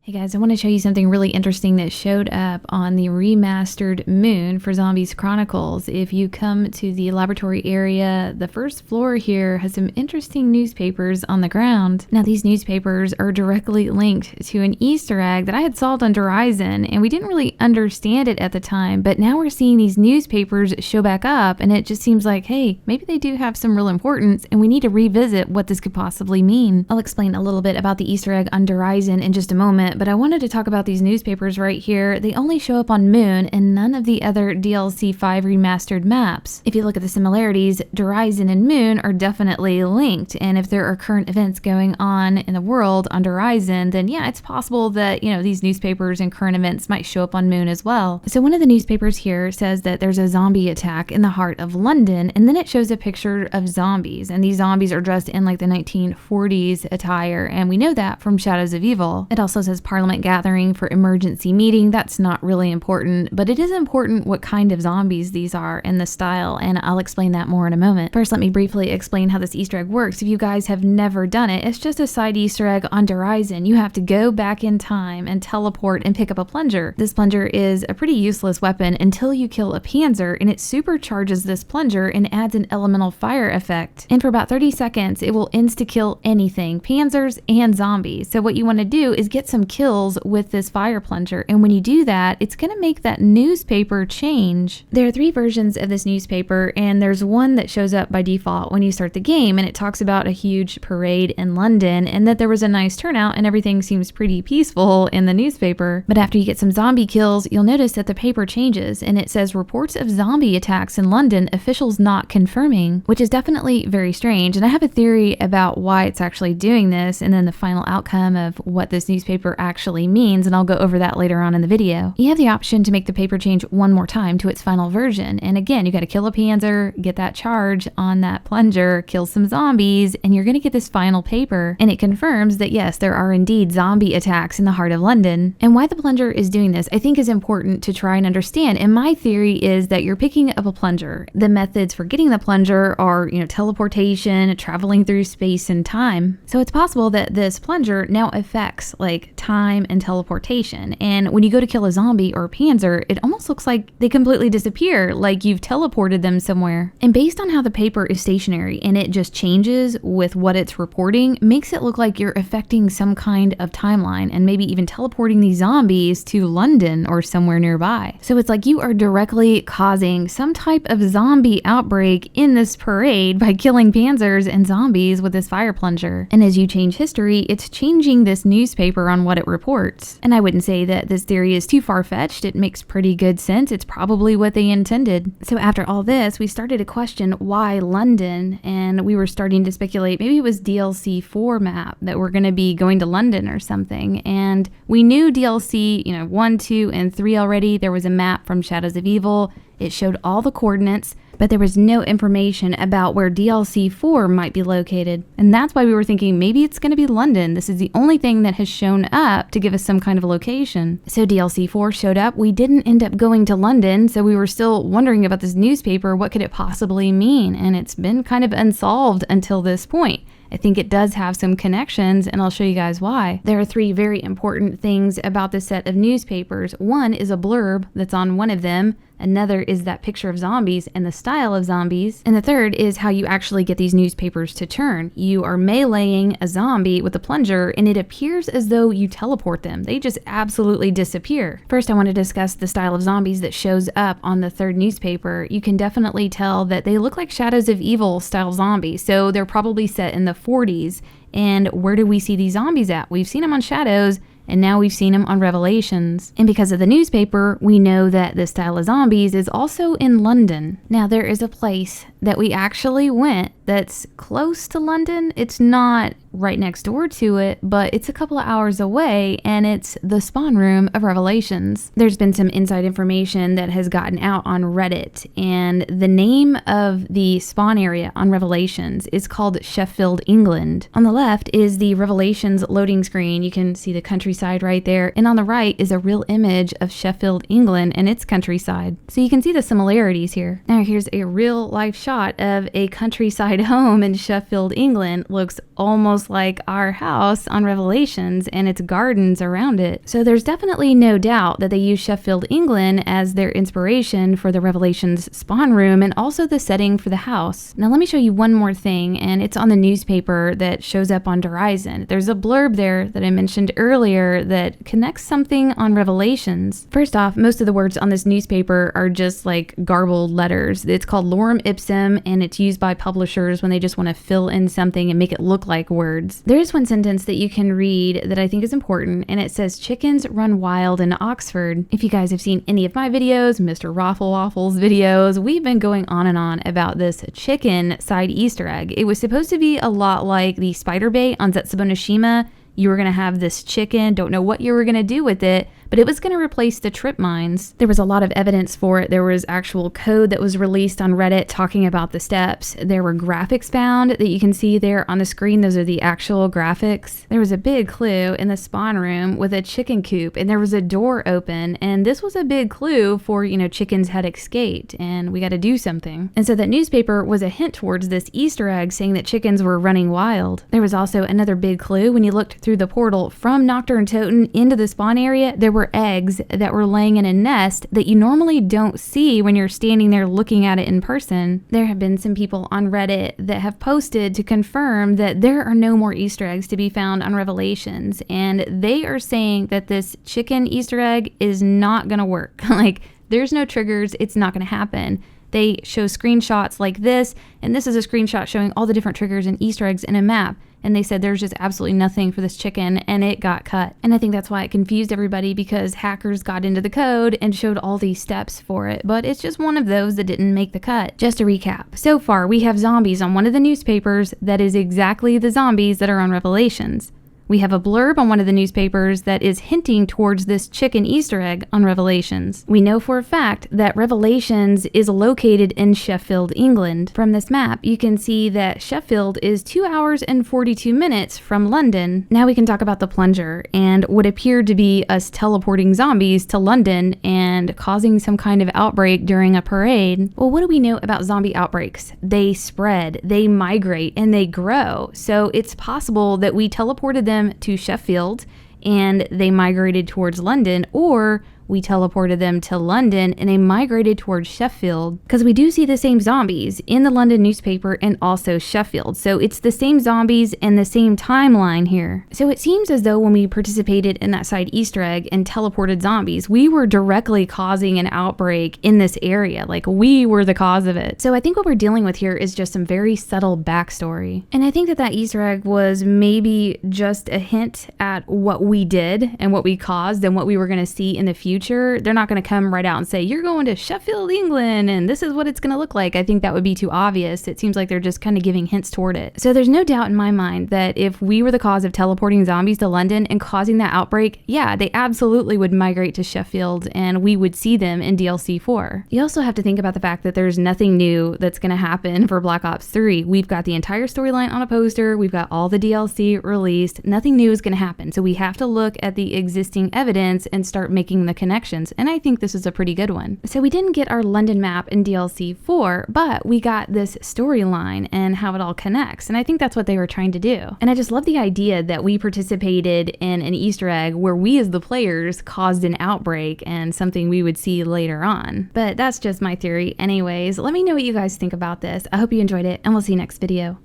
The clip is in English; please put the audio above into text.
Hey guys, I want to show you something really interesting that showed up on the remastered Moon for Zombies Chronicles. If you come to the laboratory area, the first floor here has some interesting newspapers on the ground. Now these newspapers are directly linked to an Easter egg that I had solved on Horizon, and we didn't really understand it at the time, but now we're seeing these newspapers show back up, and it just seems like, hey, maybe they do have some real importance, and we need to revisit what this could possibly mean. I'll explain a little bit about the Easter egg on Horizon in just a moment, but I wanted to talk about these newspapers right here. They only show up on Moon and none of the other DLC 5 remastered maps. If you look at the similarities, Horizon and Moon are definitely linked, and if there are current events going on in the world on Horizon, then yeah, it's possible that, these newspapers and current events might show up on Moon as well. So one of the newspapers here says that there's a zombie attack in the heart of London, and then it shows a picture of zombies, and these zombies are dressed in like the 1940s attire, and we know that from Shadows of Evil. It also says Parliament gathering for emergency meeting. That's not really important, but it is important what kind of zombies these are and the style, and I'll explain that more in a moment. First, let me briefly explain how this Easter egg works. If you guys have never done it, it's just a side Easter egg on Horizon. You have to go back in time and teleport and pick up a plunger. This plunger is a pretty useless weapon until you kill a panzer, and it supercharges this plunger and adds an elemental fire effect. And for about 30 seconds, it will insta-kill anything, panzers and zombies. So what you want to do is get some kills with this fire plunger, and when you do that, it's going to make that newspaper change. There are 3 versions of this newspaper, and there's one that shows up by default when you start the game, and it talks about a huge parade in London and that there was a nice turnout and everything seems pretty peaceful in the newspaper. But after you get some zombie kills, you'll notice that the paper changes and it says reports of zombie attacks in London, officials not confirming, which is definitely very strange, and I have a theory about why it's actually doing this and then the final outcome of what this newspaper actually means, and I'll go over that later on in the video. You have the option to make the paper change one more time to its final version, and again, you got to kill a panzer, get that charge on that plunger, kill some zombies, and you're going to get this final paper, and it confirms that yes, there are indeed zombie attacks in the heart of London. And why the plunger is doing this, I think, is important to try and understand, and my theory is that you're picking up a plunger. The methods for getting the plunger are, teleportation, traveling through space and time. So it's possible that this plunger now affects like time and teleportation, and when you go to kill a zombie or a panzer, it almost looks like they completely disappear, like you've teleported them somewhere. And based on how the paper is stationary and it just changes with what it's reporting, makes it look like you're affecting some kind of timeline and maybe even teleporting these zombies to London or somewhere nearby. So it's like you are directly causing some type of zombie outbreak in this parade by killing panzers and zombies with this fire plunger. And as you change history, it's changing this newspaper on what it reports. And I wouldn't say that this theory is too far-fetched. It makes pretty good sense. It's probably what they intended. So after all this, we started to question why London, and we were starting to speculate maybe it was DLC 4 map that we're going to be going to London or something. And we knew DLC 1, 2, and 3 already. There was a map from Shadows of Evil. It showed all the coordinates, but there was no information about where DLC 4 might be located. And that's why we were thinking maybe it's going to be London. This is the only thing that has shown up to give us some kind of location. So DLC 4 showed up. We didn't end up going to London, so we were still wondering about this newspaper. What could it possibly mean? And it's been kind of unsolved until this point. I think it does have some connections, and I'll show you guys why. There are 3 very important things about this set of newspapers. One is a blurb that's on one of them. Another is that picture of zombies and the style of zombies. And the third is how you actually get these newspapers to turn. You are meleeing a zombie with a plunger, and it appears as though you teleport them. They just absolutely disappear. First, I want to discuss the style of zombies that shows up on the 3rd newspaper. You can definitely tell that they look like Shadows of Evil style zombies. So they're probably set in the 40s. And where do we see these zombies at? We've seen them on Shadows, and now we've seen them on Revelations. And because of the newspaper, we know that this style of zombies is also in London. Now, there is a place that we actually went that's close to London. It's not right next door to it, but it's a couple of hours away, and it's the spawn room of Revelations. There's been some inside information that has gotten out on Reddit, and the name of the spawn area on Revelations is called Sheffield, England. On the left is the Revelations loading screen. You can see the countryside right there, and on the right is a real image of Sheffield, England and its countryside. So you can see the similarities here. Now here's a real life shot of a countryside home in Sheffield, England. Looks almost almost like our house on Revelations and its gardens around it. So there's definitely no doubt that they used Sheffield, England as their inspiration for the Revelations spawn room and also the setting for the house. Now let me show you one more thing, and it's on the newspaper that shows up on Horizon. There's a blurb there that I mentioned earlier that connects something on Revelations. First off, most of the words on this newspaper are just like garbled letters. It's called Lorem Ipsum, and it's used by publishers when they just want to fill in something and make it look like words. There is one sentence that you can read that I think is important, and it says, "Chickens run wild in Oxford." If you guys have seen any of my videos, Mr. Raffle Waffles videos, we've been going on and on about this chicken side Easter egg. It was supposed to be a lot like the spider bait on Zetsubou no Shima. You were going to have this chicken, don't know what you were going to do with it, but it was going to replace the trip mines. There was a lot of evidence for it. There was actual code that was released on Reddit talking about the steps. There were graphics found that you can see there on the screen. Those are the actual graphics. There was a big clue in the spawn room with a chicken coop, and there was a door open, and this was a big clue for, chickens had escaped and we got to do something. And so that newspaper was a hint towards this Easter egg saying that chickens were running wild. There was also another big clue when you looked through the portal from Nocturne Toten into the spawn area. There were eggs that were laying in a nest that you normally don't see when you're standing there looking at it in person. There have been some people on Reddit that have posted to confirm that there are no more Easter eggs to be found on Revelations, and they are saying that this chicken Easter egg is not gonna work. Like, there's no triggers, it's not gonna happen. They show screenshots like this, and this is a screenshot showing all the different triggers and Easter eggs in a map. And they said there's just absolutely nothing for this chicken, and it got cut. And I think that's why it confused everybody, because hackers got into the code and showed all these steps for it. But it's just one of those that didn't make the cut. Just to recap, so far we have zombies on one of the newspapers that is exactly the zombies that are on Revelations. We have a blurb on one of the newspapers that is hinting towards this chicken Easter egg on Revelations. We know for a fact that Revelations is located in Sheffield, England. From this map, you can see that Sheffield is 2 hours and 42 minutes from London. Now we can talk about the plunger and what appeared to be us teleporting zombies to London and causing some kind of outbreak during a parade. Well, what do we know about zombie outbreaks? They spread, they migrate, and they grow. So it's possible that we teleported them to Sheffield and they migrated towards London, or we teleported them to London and they migrated towards Sheffield, because we do see the same zombies in the London newspaper and also Sheffield. So it's the same zombies and the same timeline here. So it seems as though when we participated in that side Easter egg and teleported zombies, we were directly causing an outbreak in this area. Like, we were the cause of it. So I think what we're dealing with here is just some very subtle backstory. And I think that that Easter egg was maybe just a hint at what we did and what we caused and what we were going to see in the future. They're not going to come right out and say, you're going to Sheffield, England, and this is what it's going to look like. I think that would be too obvious. It seems like they're just kind of giving hints toward it. So there's no doubt in my mind that if we were the cause of teleporting zombies to London and causing that outbreak, yeah, they absolutely would migrate to Sheffield and we would see them in DLC 4. You also have to think about the fact that there's nothing new that's going to happen for Black Ops 3. We've got the entire storyline on a poster. We've got all the DLC released. Nothing new is going to happen. So we have to look at the existing evidence and start making the connections, and I think this is a pretty good one. So we didn't get our London map in DLC 4, but we got this storyline and how it all connects, and I think that's what they were trying to do. And I just love the idea that we participated in an Easter egg where we as the players caused an outbreak and something we would see later on. But that's just my theory anyways. Let me know what you guys think about this. I hope you enjoyed it, and we'll see you next video.